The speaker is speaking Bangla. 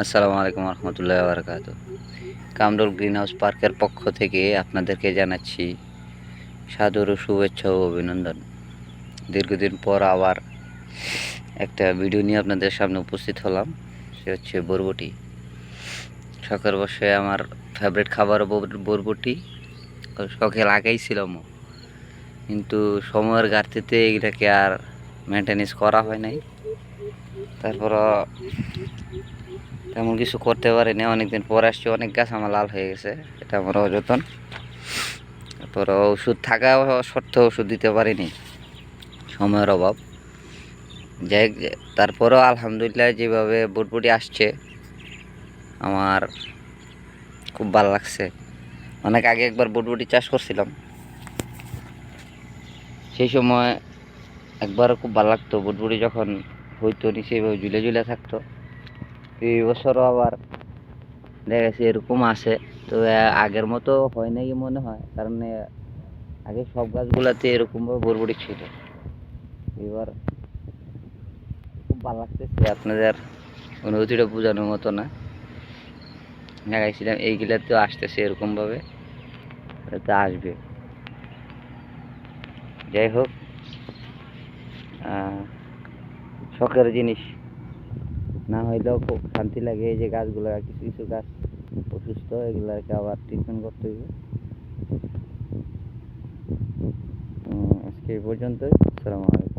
আসসালামু আলাইকুম রহমতুল্লাহ বারকাত। কামরুল গ্রিন হাউস পার্কের পক্ষ থেকে আপনাদেরকে জানাচ্ছি সাদর ও শুভেচ্ছা ও অভিনন্দন। দীর্ঘদিন পর আবার একটা ভিডিও নিয়ে আপনাদের সামনে উপস্থিত হলাম। সে হচ্ছে বরবটি। শখের বসে আমার ফেভারিট খাবার বরবটি। শখে লাগাইছিলামও, কিন্তু সময়ের ঘাটতিতে এটাকে আর মেনটেনেন্স করা হয় নাই। তারপরও তেমন কিছু করতে পারিনি। অনেকদিন পর আসছি, অনেক গাছ আমার লাল হয়ে গেছে, এটা আমার অযতন। তারপর ওষুধ থাকা সত্ত্বেও ওষুধ দিতে পারিনি, সময়ের অভাব। যাই হোক, তারপরও আলহামদুলিল্লাহ যেভাবে বুটবুটি আসছে আমার খুব ভালো লাগছে। অনেক আগে একবার বুটবুটি চাষ করছিলাম, সেই সময় একবার খুব ভালো লাগতো। বুটবুটি যখন হইতো নি সেইভাবে ঝুলে ঝুলে থাকতো। এই বছরও আবার দেখা গেছে এরকম আছে। তো আগের মতো হয় নাই মনে হয়, কারণ আগে সব গাছগুলাতে এরকমভাবে বরবটি ছিল। এবার খুব ভালো লাগতেছে, আপনাদের অনুভূতিটা বোঝানোর মতো না। লাগাইছিলাম, এইগুলাতেও আসতেছে এরকমভাবে, তো আসবে। যাই হোক, শখের জিনিস না হইলেও খুব শান্তি লাগে। এই যে গাছগুলো, কিছু কিছু গাছ অসুস্থ, এগুলাকে আবার ট্রিটমেন্ট করতে হইবে। আজকে এই পর্যন্তই। আসসালামু আলাইকুম।